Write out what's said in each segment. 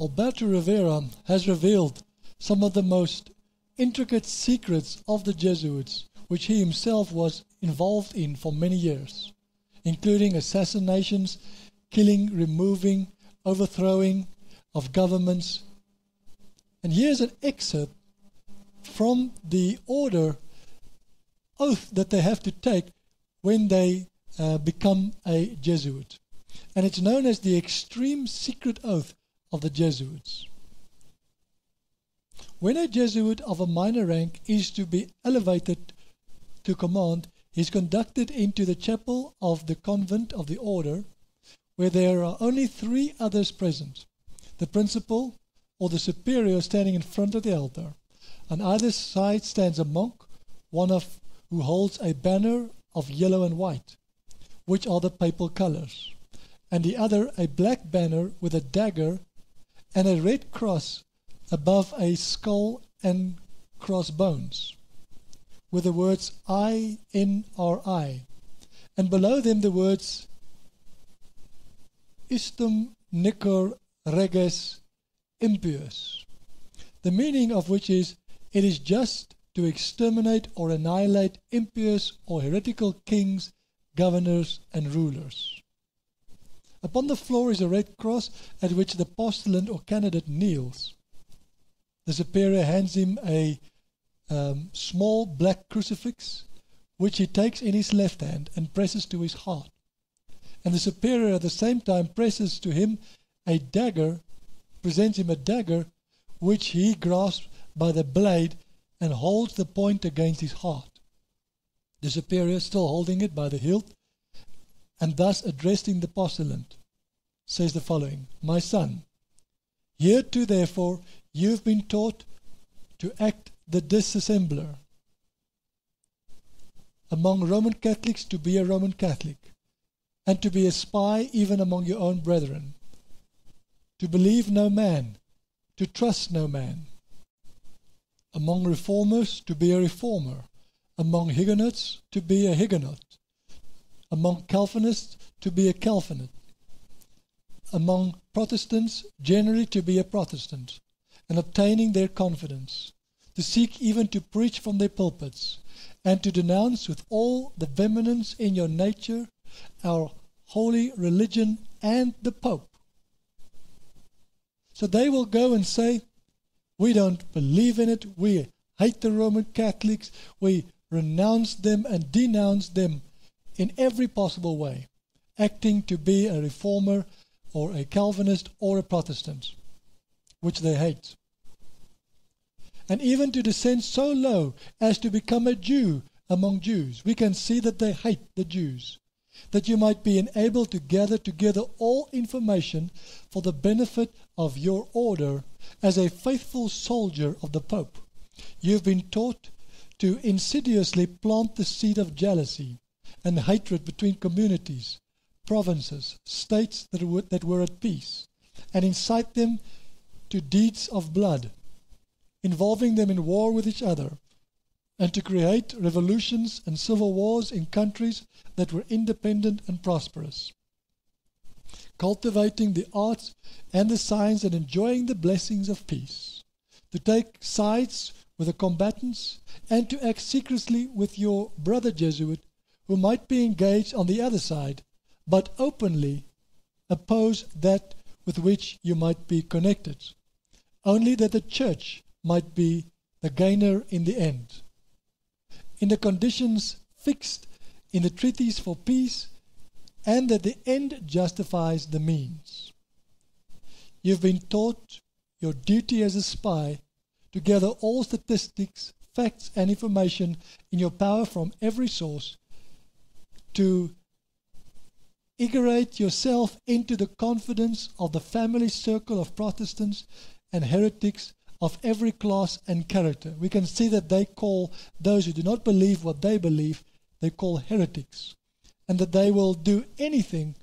Alberto Rivera has revealed some of the most intricate secrets of the Jesuits, which he himself was involved in for many years, including assassinations, killing, removing, overthrowing of governments. And here's an excerpt from the order oath that they have to take when they become a Jesuit. And it's known as the extreme secret oath of the Jesuits. When a Jesuit of a minor rank is to be elevated to command, he is conducted into the chapel of the convent of the order, where there are only 3 others present: the principal or the superior standing in front of the altar. On either side stands a monk, who holds a banner of yellow and white, which are the papal colors, and the other a black banner with a dagger and a red cross above a skull and crossbones, with the words INRI, and below them the words Istum Nicor Reges Impius, the meaning of which is, it is just to exterminate or annihilate impious or heretical kings, governors, and rulers. Upon the floor is a red cross at which the postulant or candidate kneels. The superior hands him a small black crucifix, which he takes in his left hand and presses to his heart. And the superior at the same time presses to him a dagger, presents him a dagger, which he grasps by the blade and holds the point against his heart. The superior, still holding it by the hilt, and thus addressing the postulant, says the following: My son, hereto therefore you have been taught to act the disassembler among Roman Catholics, to be a Roman Catholic, and to be a spy even among your own brethren, to believe no man, to trust no man, among reformers to be a reformer, among Huguenots to be a Huguenot, among Calvinists to be a Calvinist, among Protestants generally to be a Protestant, and obtaining their confidence, to seek even to preach from their pulpits, and to denounce with all the vehemence in your nature our holy religion and the Pope. So they will go and say, we don't believe in it, we hate the Roman Catholics, we renounce them and denounce them in every possible way, acting to be a reformer or a Calvinist or a Protestant, which they hate. And even to descend so low as to become a Jew among Jews. We can see that they hate the Jews, that you might be enabled to gather together all information for the benefit of your order as a faithful soldier of the Pope. You have been taught to insidiously plant the seed of jealousy and hatred between communities, provinces, states that were at peace, and incite them to deeds of blood, involving them in war with each other, and to create revolutions and civil wars in countries that were independent and prosperous, cultivating the arts and the science and enjoying the blessings of peace, to take sides with the combatants, and to act secretly with your brother Jesuit, who might be engaged on the other side, but openly oppose that with which you might be connected, only that the Church might be the gainer in the end. In the conditions fixed in the treaties for peace, and that the end justifies the means. You've been taught your duty as a spy to gather all statistics, facts, and information in your power from every source, to integrate yourself into the confidence of the family circle of Protestants and heretics of every class and character. We can see that they call those who do not believe what they believe, they call heretics, and that they will do anything,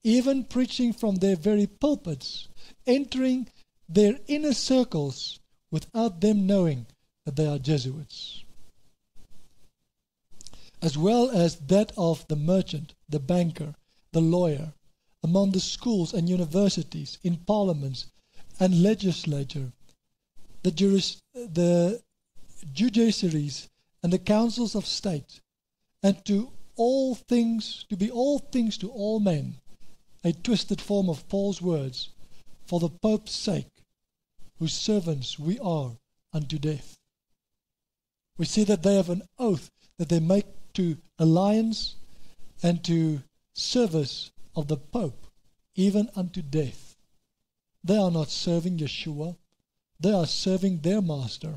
even preaching from their very pulpits, entering their inner circles without them knowing that they are Jesuits, as well as that of the merchant, the banker, the lawyer, among the schools and universities, in parliaments, and legislature, the judiciaries and the councils of state, and to be all things to all men, a twisted form of Paul's words, for the Pope's sake, whose servants we are unto death. We see that they have an oath that they make to alliance and to service of the Pope, even unto death. They are not serving Yeshua, they are serving their master,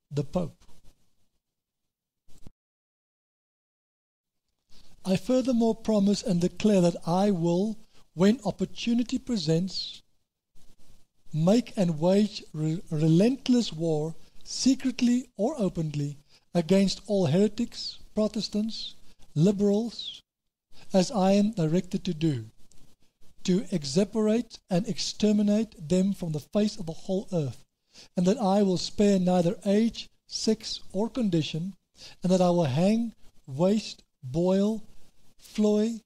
the Pope. I furthermore promise and declare that I will, when opportunity presents, make and wage relentless war, secretly or openly, against all heretics, Protestants, liberals, as I am directed to do, to exasperate and exterminate them from the face of the whole earth, and that I will spare neither age, sex, or condition, and that I will hang, waste, boil, flay,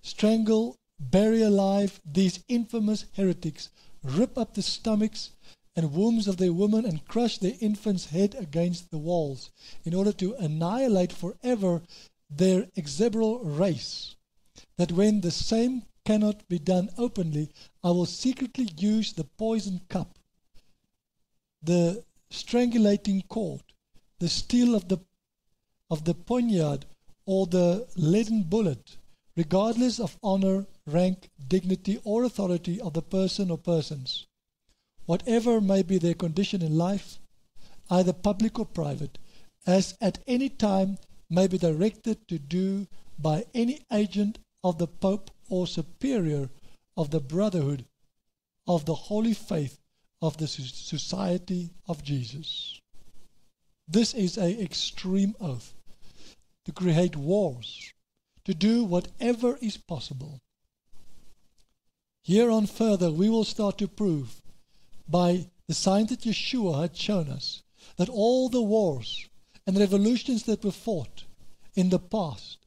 strangle, bury alive these infamous heretics, rip up the stomachs and wombs of their women, and crush their infants' head against the walls, in order to annihilate forever their execrable race, that when the same cannot be done openly, I will secretly use the poison cup, the strangulating cord, the steel of the poniard, or the leaden bullet, regardless of honor, rank, dignity, or authority of the person or persons, whatever may be their condition in life, either public or private, as at any time may be directed to do by any agent of the Pope or superior of the brotherhood of the holy faith of the Society of Jesus. This is an extreme oath, to create wars, to do whatever is possible. Here on further, we will start to prove by the signs that Yeshua had shown us that all the wars and revolutions that were fought in the past,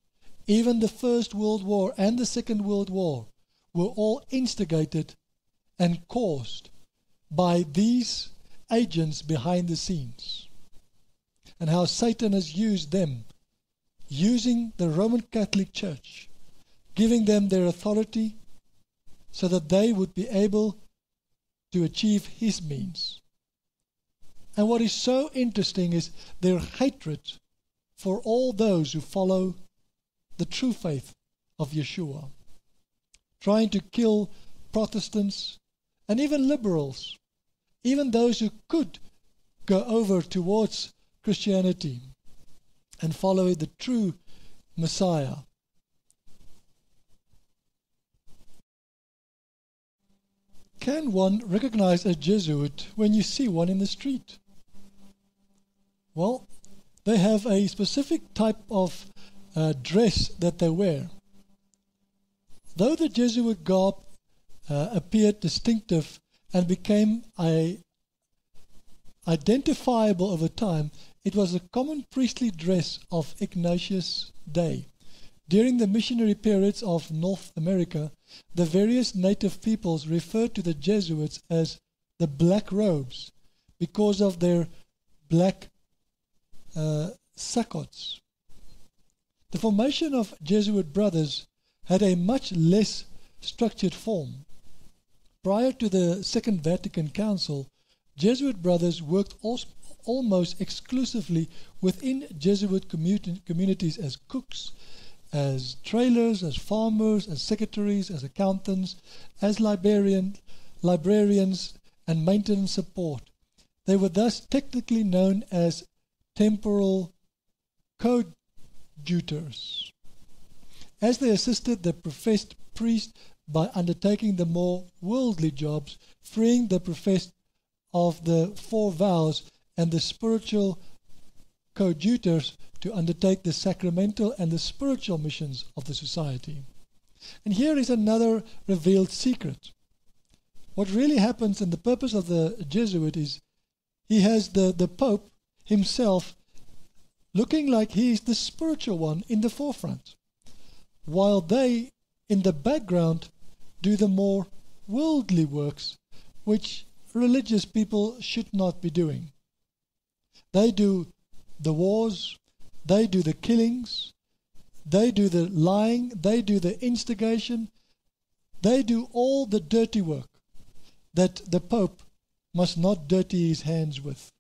even the First World War and the Second World War, were all instigated and caused by these agents behind the scenes, and how Satan has used them, using the Roman Catholic Church, giving them their authority so that they would be able to achieve his means. And what is so interesting is their hatred for all those who follow the true faith of Yeshua, trying to kill Protestants and even liberals, even those who could go over towards Christianity and follow the true Messiah. Can one recognize a Jesuit when you see one in the street? Well, they have a specific type of dress that they wear. Though the Jesuit garb appeared distinctive and became identifiable over time, it was a common priestly dress of Ignatius' day. During the missionary periods of North America, the various native peoples referred to the Jesuits as the Black Robes because of their black sacots. The formation of Jesuit brothers had a much less structured form. Prior to the Second Vatican Council, Jesuit brothers worked almost exclusively within Jesuit communities as cooks, as trailers, as farmers, as secretaries, as accountants, as librarians, and maintenance support. They were thus technically known as temporal coadjutors, as they assisted the professed priest by undertaking the more worldly jobs, freeing the professed of the four vows, and the spiritual coadjutors to undertake the sacramental and the spiritual missions of the society. And here is another revealed secret. What really happens, and the purpose of the Jesuit, is he has the Pope himself looking like he is the spiritual one in the forefront, while they, in the background, do the more worldly works which religious people should not be doing. They do the wars, they do the killings, they do the lying, they do the instigation, they do all the dirty work that the Pope must not dirty his hands with.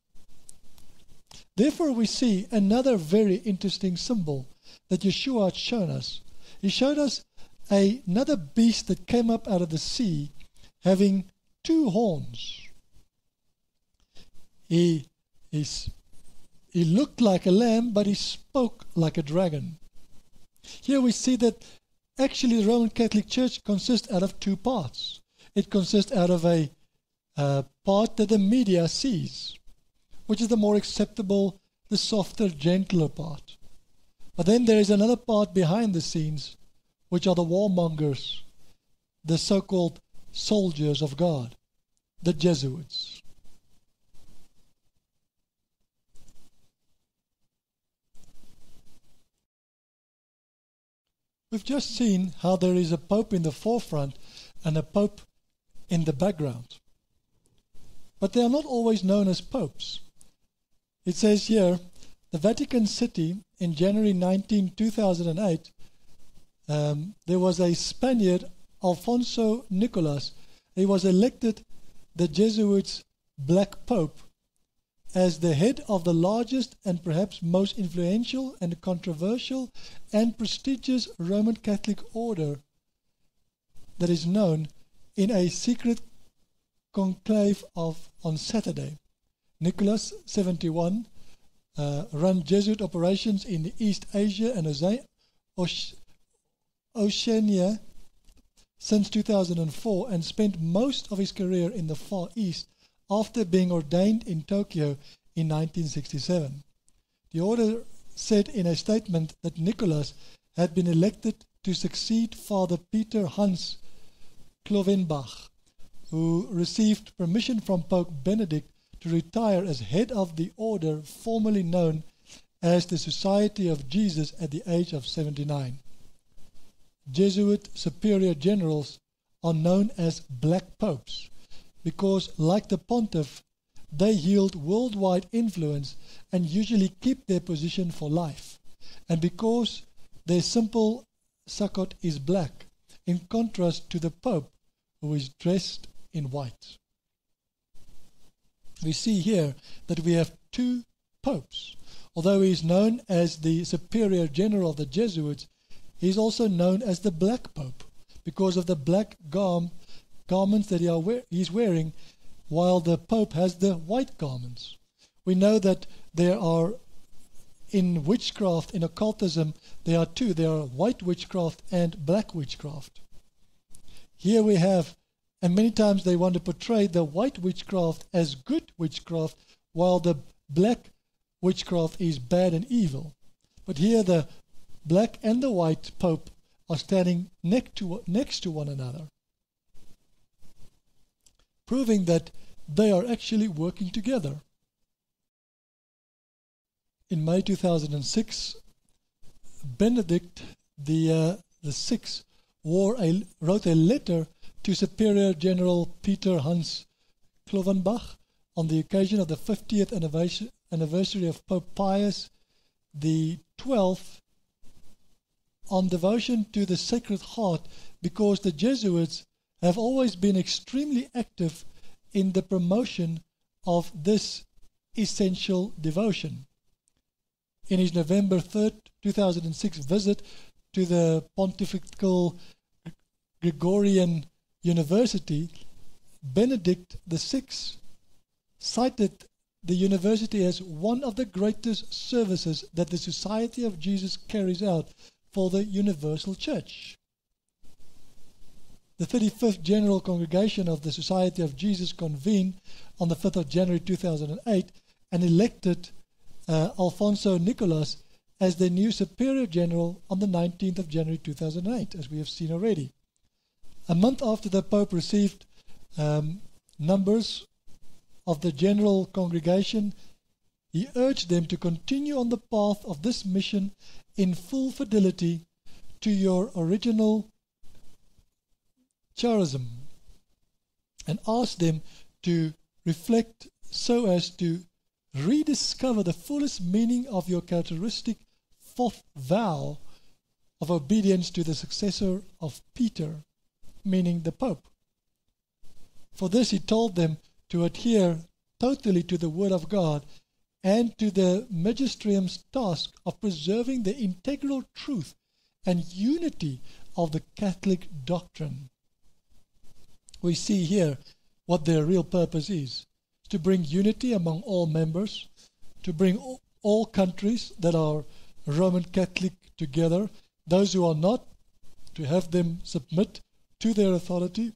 Therefore we see another very interesting symbol that Yeshua had shown us. He showed us another beast that came up out of the sea having two horns. He looked like a lamb, but he spoke like a dragon. Here we see that actually the Roman Catholic Church consists out of two parts. It consists out of a part that the media sees, which is the more acceptable, the softer, gentler part. But then there is another part behind the scenes, which are the warmongers, the so-called soldiers of God, the Jesuits. We've just seen how there is a pope in the forefront and a pope in the background. But they are not always known as popes. It says here, the Vatican City in January 19, 2008, there was a Spaniard, Alfonso Nicolas. He was elected the Jesuits' Black Pope as the head of the largest and perhaps most influential and controversial and prestigious Roman Catholic order that is known, in a secret conclave on Saturday. Nicholas, 71, ran Jesuit operations in East Asia and Oceania since 2004 and spent most of his career in the Far East after being ordained in Tokyo in 1967. The order said in a statement that Nicholas had been elected to succeed Father Peter Hans Klovenbach, who received permission from Pope Benedict to retire as head of the order formerly known as the Society of Jesus at the age of 79. Jesuit superior generals are known as Black Popes because, like the pontiff, they yield worldwide influence and usually keep their position for life, and because their simple sakot is black, in contrast to the Pope, who is dressed in white. We see here that we have two popes. Although he is known as the superior general of the Jesuits, he is also known as the Black Pope because of the black garments that he is wearing, while the Pope has the white garments. We know that there are, in witchcraft, in occultism, there are two. There are white witchcraft and black witchcraft. Here we have, and many times they want to portray the white witchcraft as good witchcraft, while the black witchcraft is bad and evil. But here the black and the white Pope are standing next to one another, proving that they are actually working together. In May 2006, Benedict the Sixth wrote a letter to Superior General Peter Hans Klovenbach on the occasion of the 50th anniversary of Pope Pius the 12th on devotion to the Sacred Heart, because the Jesuits have always been extremely active in the promotion of this essential devotion. In his November 3rd, 2006 visit to the Pontifical Gregorian University, Benedict XVI cited the university as one of the greatest services that the Society of Jesus carries out for the Universal Church. The 35th General Congregation of the Society of Jesus convened on the 5th of January 2008 and elected Alfonso Nicolas as the new Superior General on the 19th of January 2008, as we have seen already. A month after the Pope received numbers of the General Congregation, he urged them to continue on the path of this mission in full fidelity to your original charism. and asked them to reflect so as to rediscover the fullest meaning of your characteristic fourth vow of obedience to the successor of Peter, meaning the Pope. For this he told them to adhere totally to the Word of God and to the magisterium's task of preserving the integral truth and unity of the Catholic doctrine. We see here what their real purpose is: to bring unity among all members, to bring all countries that are Roman Catholic together, those who are not, to have them submit to their authority.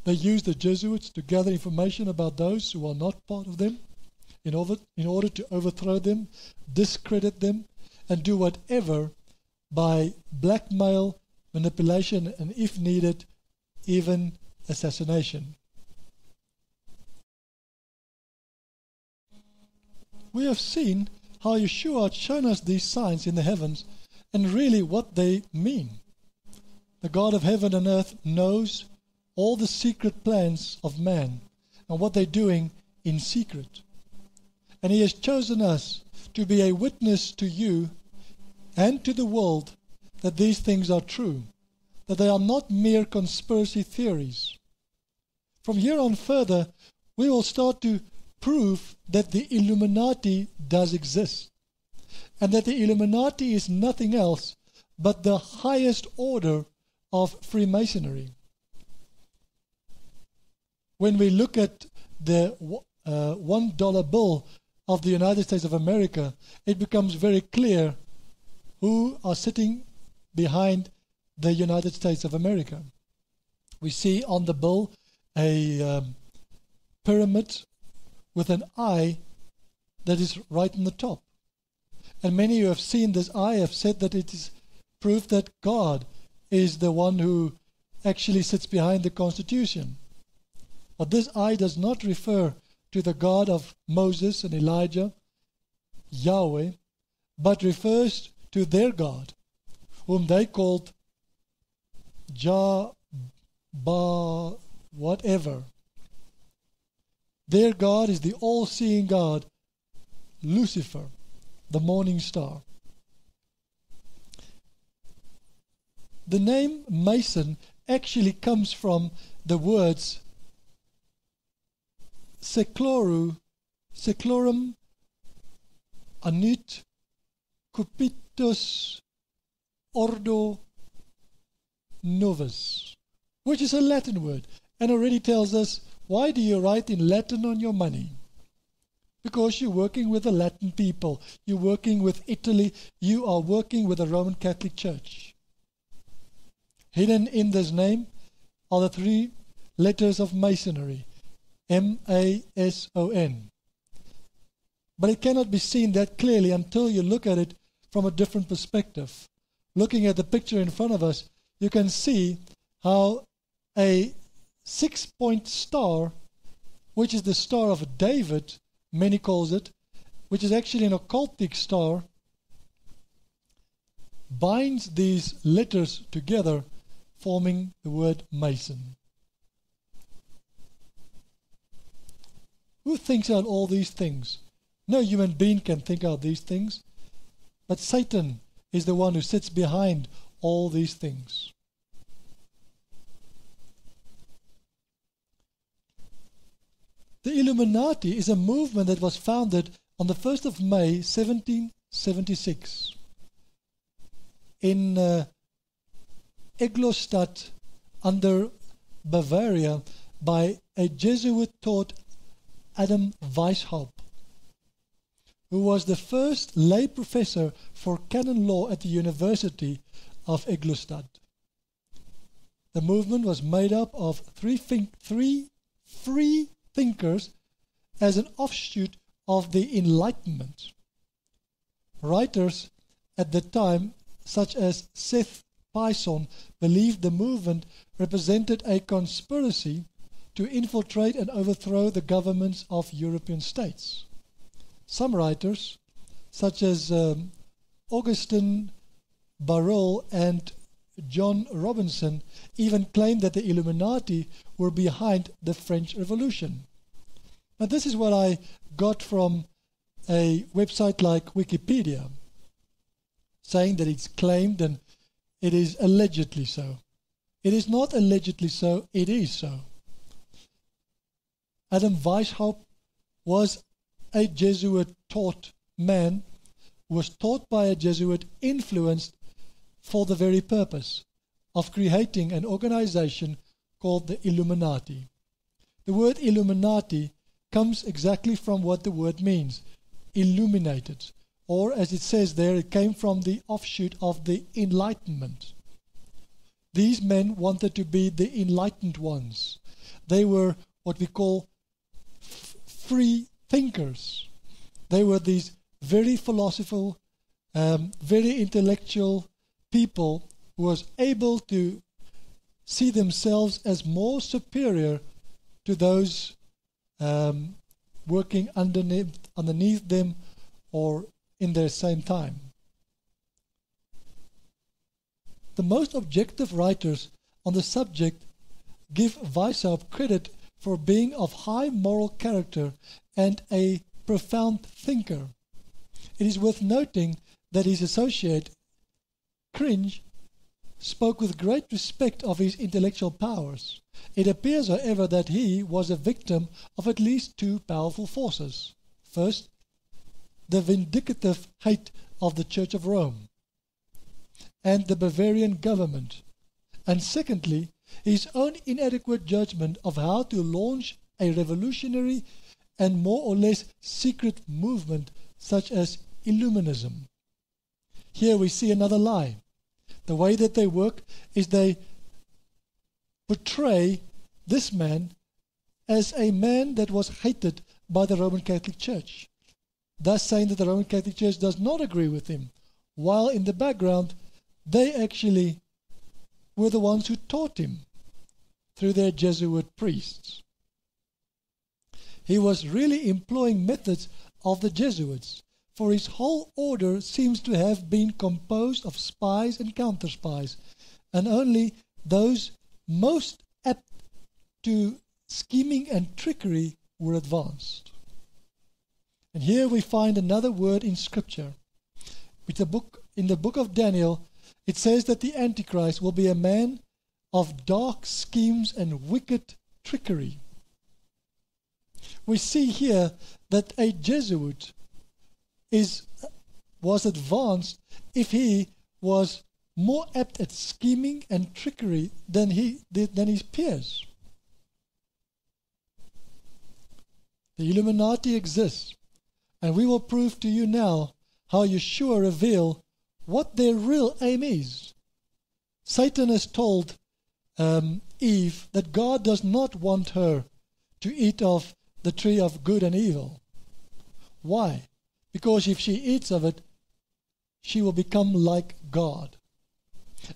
They use the Jesuits to gather information about those who are not part of them in order to overthrow them, discredit them, and do whatever by blackmail, manipulation, and if needed, even assassination. We have seen how Yeshua had shown us these signs in the heavens and really what they mean. The God of heaven and earth knows all the secret plans of man and what they're doing in secret. And He has chosen us to be a witness to you and to the world that these things are true, that they are not mere conspiracy theories. From here on further, we will start to prove that the Illuminati does exist, and that the Illuminati is nothing else but the highest order of Freemasonry. When we look at the $1 bill of the United States of America, it becomes very clear who are sitting behind the United States of America. We see on the bill a pyramid with an eye that is right on the top. And many who have seen this eye have said that it is proof that God is the one who actually sits behind the Constitution. But this eye does not refer to the God of Moses and Elijah, Yahweh, but refers to their God, whom they called whatever. Their God is the all-seeing God, Lucifer, the morning star. The name Mason actually comes from the words seclorum anit cupitus ordo novus, which is a Latin word, and already tells us, why do you write in Latin on your money? Because you're working with the Latin people, you're working with Italy, you are working with the Roman Catholic Church. Hidden in this name are the three letters of Masonry, M-A-S-O-N. But it cannot be seen that clearly until you look at it from a different perspective. Looking at the picture in front of us, you can see how a 6-point star, which is the Star of David, many calls it, which is actually an occultic star, binds these letters together, forming the word Mason. Who thinks out all these things? No human being can think out these things, but Satan is the one who sits behind all these things. The Illuminati is a movement that was founded on the 1st of May 1776 in Ingolstadt under Bavaria by a Jesuit taught Adam Weishaupt, who was the first lay professor for canon law at the University of Ingolstadt. The movement was made up of three free thinkers as an offshoot of the Enlightenment. Writers at the time, such as Seth Pison, believed the movement represented a conspiracy to infiltrate and overthrow the governments of European states. Some writers, such as Augustin Barrault and John Robinson even claimed that the Illuminati were behind the French Revolution. Now, this is what I got from a website like Wikipedia, saying that it's claimed and it is allegedly so. It is not allegedly so, it is so. Adam YHWH was a Jesuit-taught man, was taught by a Jesuit, influenced for the very purpose of creating an organization called the Illuminati. The word Illuminati comes exactly from what the word means, illuminated, or as it says there, it came from the offshoot of the Enlightenment. These men wanted to be the enlightened ones. They were what we call free thinkers. They were these very philosophical, very intellectual people who was able to see themselves as more superior to those working underneath them or in their same time. The most objective writers on the subject give YHWH credit for being of high moral character and a profound thinker. It is worth noting that his associate, Cringe, spoke with great respect of his intellectual powers. It appears, however, that he was a victim of at least two powerful forces. First, the vindictive hate of the Church of Rome and the Bavarian government, and secondly, his own inadequate judgment of how to launch a revolutionary and more or less secret movement such as Illuminism. Here we see another lie. The way that they work is they portray this man as a man that was hated by the Roman Catholic Church, thus saying that the Roman Catholic Church does not agree with him, while in the background they actually were the ones who taught him through their Jesuit priests. He was really employing methods of the Jesuits, for his whole order seems to have been composed of spies and counter-spies, and only those most apt to scheming and trickery were advanced. And here we find another word in Scripture. In the book of Daniel, it says that the Antichrist will be a man of dark schemes and wicked trickery. We see here that a Jesuit was advanced if he was more apt at scheming and trickery than his peers. The Illuminati exists, and we will prove to you now how Yeshua revealed what their real aim is. Satan has told Eve that God does not want her to eat of the tree of good and evil. Why? Because if she eats of it, she will become like God.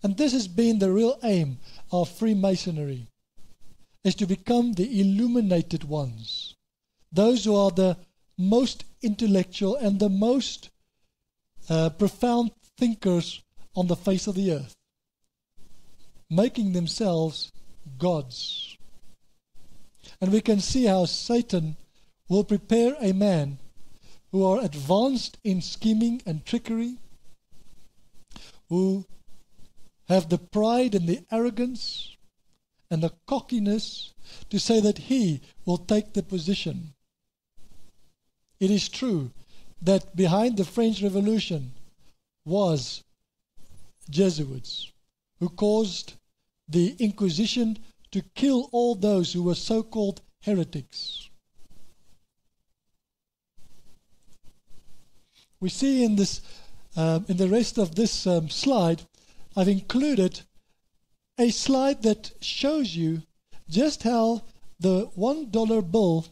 And this has been the real aim of Freemasonry, is to become the illuminated ones, those who are the most intellectual and the most profound thinkers on the face of the earth, making themselves gods. And we can see how Satan will prepare a man who are advanced in scheming and trickery, who have the pride and the arrogance and the cockiness to say that he will take the position. It is true that behind the French Revolution was Jesuits who caused the Inquisition to kill all those who were so-called heretics. We see in the rest of this slide, I've included a slide that shows you just how the $1 bill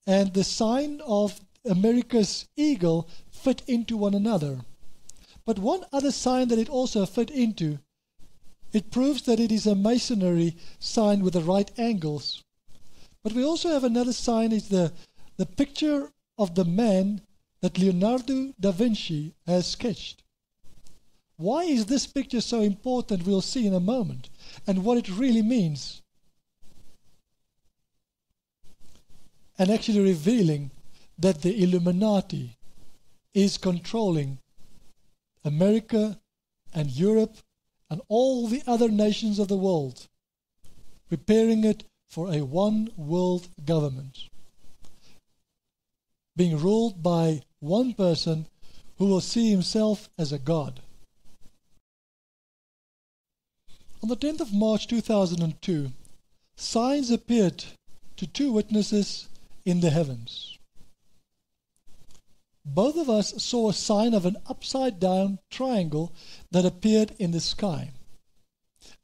and the sign of America's eagle fit into one another. But one other sign that it also fit into, it proves that it is a masonry sign with the right angles. But we also have another sign, is the picture of the man that Leonardo da Vinci has sketched. Why is this picture so important? We'll see in a moment, and what it really means. And actually revealing that the Illuminati is controlling America and Europe and all the other nations of the world, preparing it for a one world government, being ruled by one person who will see himself as a god. On the 10th of March 2002, signs appeared to two witnesses in the heavens. Both of us saw a sign of an upside-down triangle that appeared in the sky.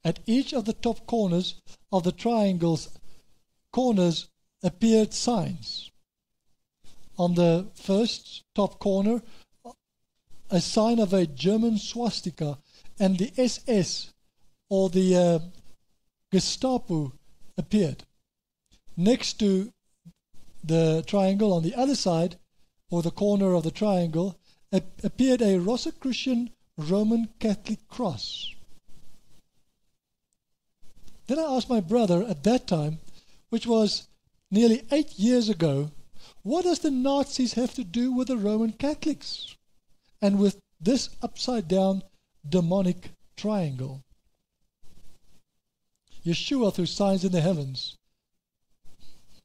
At each of the top corners of the triangle's corners appeared signs. On the first top corner, a sign of a German swastika, and the SS, or the Gestapo, appeared. Next to the triangle on the other side, or the corner of the triangle, appeared a Rosicrucian Roman Catholic cross. Then I asked my brother at that time, which was nearly 8 years ago, what does the Nazis have to do with the Roman Catholics and with this upside-down demonic triangle? Yeshua, through signs in the heavens,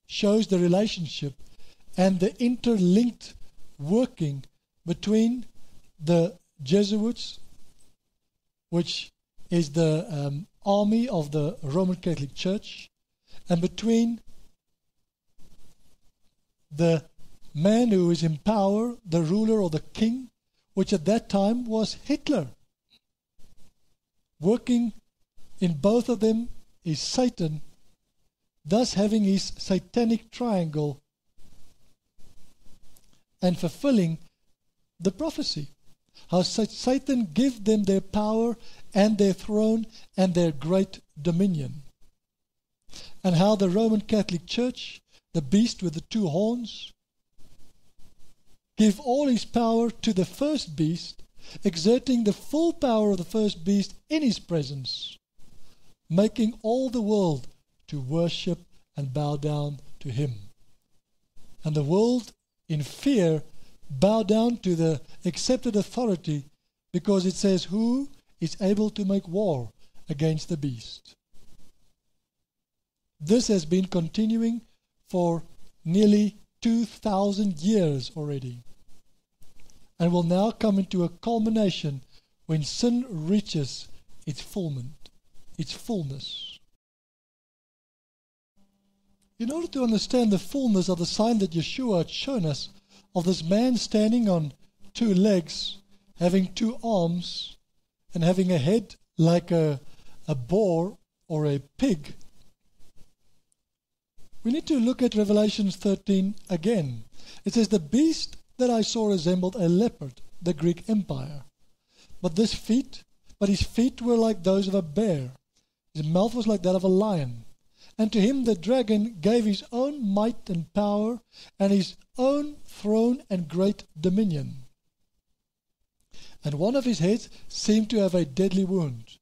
shows the relationship and the interlinked working between the Jesuits, which is the army of the Roman Catholic Church, and between the man who is in power, the ruler or the king, which at that time was Hitler. Working in both of them is Satan, thus having his satanic triangle and fulfilling the prophecy. How Satan gave them their power and their throne and their great dominion. And how the Roman Catholic Church, the beast with the two horns, give all his power to the first beast, exerting the full power of the first beast in his presence, making all the world to worship and bow down to him. And the world, in fear, bow down to the accepted authority, because it says, who is able to make war against the beast? This has been continuing for nearly 2,000 years already, and will now come into a culmination when sin reaches its fullness. In order to understand the fullness of the sign that Yeshua had shown us, of this man standing on two legs, having two arms, and having a head like a boar or a pig, we need to look at Revelation 13 again. It says, the beast that I saw resembled a leopard, the Greek Empire. But his feet were like those of a bear. His mouth was like that of a lion. And to him the dragon gave his own might and power, and his own throne and great dominion. And one of his heads seemed to have a deadly wound,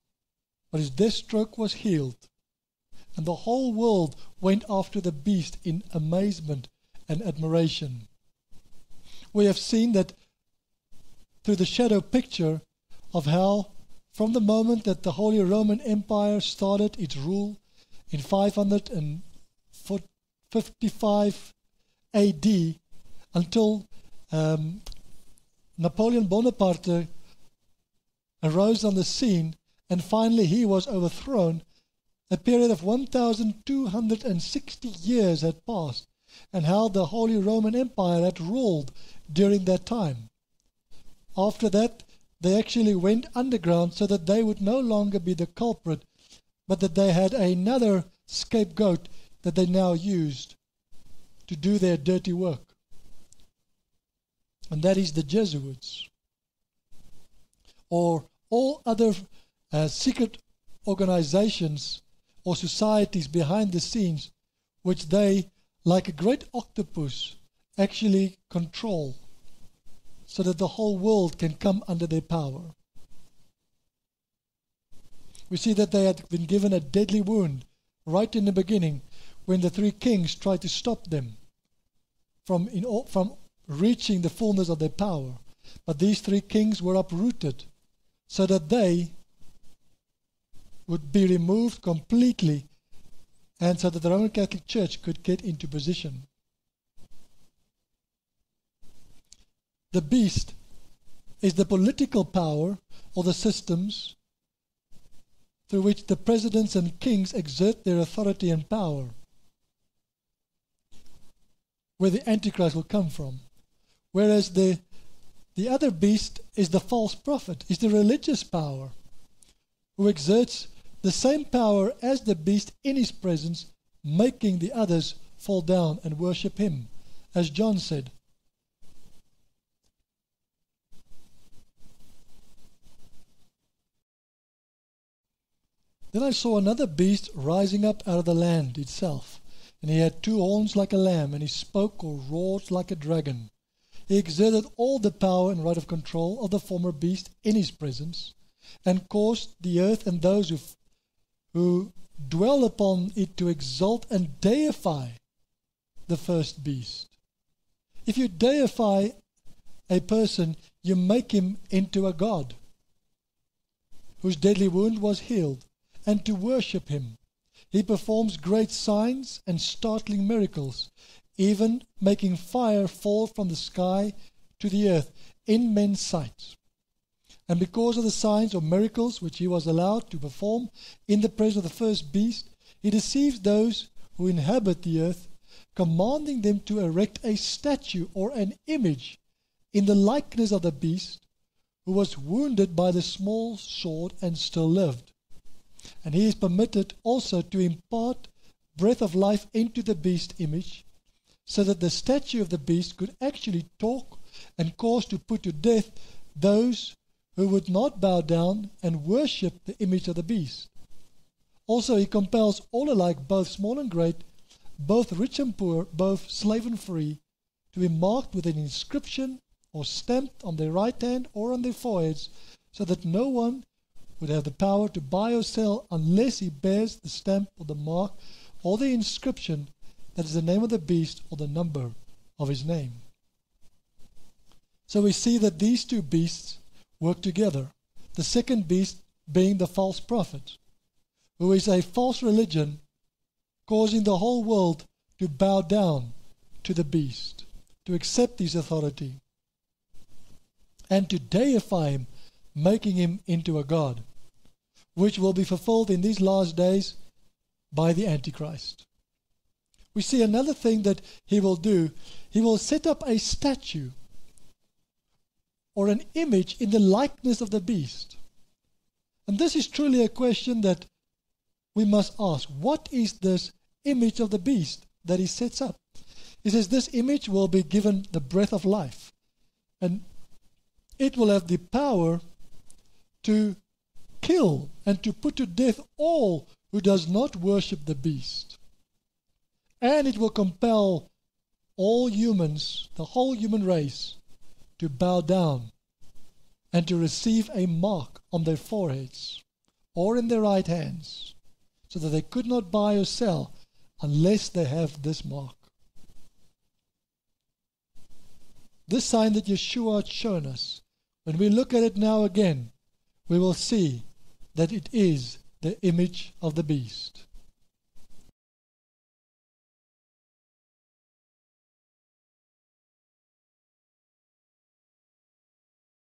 but his death stroke was healed. And the whole world went after the beast in amazement and admiration. We have seen that through the shadow picture of how, from the moment that the Holy Roman Empire started its rule in 555 AD until Napoleon Bonaparte arose on the scene, and finally he was overthrown, a period of 1,260 years had passed, and how the Holy Roman Empire had ruled during that time. After that, they actually went underground so that they would no longer be the culprit, but that they had another scapegoat that they now used to do their dirty work. And that is the Jesuits, or all other secret organizations or societies behind the scenes, which they, like a great octopus, actually control, so that the whole world can come under their power. We see that they had been given a deadly wound right in the beginning when the three kings tried to stop them from reaching the fullness of their power. But these three kings were uprooted so that they would be removed completely, and so that the Roman Catholic Church could get into position. The beast is the political power or the systems through which the presidents and kings exert their authority and power, where the Antichrist will come from. Whereas the other beast is the false prophet, is the religious power, who exerts the same power as the beast in his presence, making the others fall down and worship him, as John said. Then I saw another beast rising up out of the land itself, and he had two horns like a lamb, and he spoke or roared like a dragon. He exerted all the power and right of control of the former beast in his presence, and caused the earth and those who dwell upon it to exalt and deify the first beast. If you deify a person, you make him into a god, whose deadly wound was healed, and to worship him. He performs great signs and startling miracles, even making fire fall from the sky to the earth in men's sight. And because of the signs or miracles which he was allowed to perform in the presence of the first beast, he deceives those who inhabit the earth, commanding them to erect a statue or an image in the likeness of the beast, who was wounded by the small sword and still lived. And he is permitted also to impart breath of life into the beast image, so that the statue of the beast could actually talk and cause to put to death those who would not bow down and worship the image of the beast. Also he compels all alike, both small and great, both rich and poor, both slave and free, to be marked with an inscription or stamped on their right hand or on their foreheads, so that no one would have the power to buy or sell unless he bears the stamp or the mark or the inscription that is the name of the beast or the number of his name. So we see that these two beasts work together. The second beast being the false prophet, who is a false religion, causing the whole world to bow down to the beast, to accept his authority, and to deify him, making him into a god, which will be fulfilled in these last days by the Antichrist. We see another thing that he will do. He will set up a statue or an image in the likeness of the beast. And this is truly a question that we must ask. What is this image of the beast that he sets up? He says this image will be given the breath of life, and it will have the power to kill and to put to death all who does not worship the beast. And it will compel all humans, the whole human race, to bow down and to receive a mark on their foreheads or in their right hands, so that they could not buy or sell unless they have this mark. This sign that Yeshua had shown us, when we look at it now again, we will see that it is the image of the beast.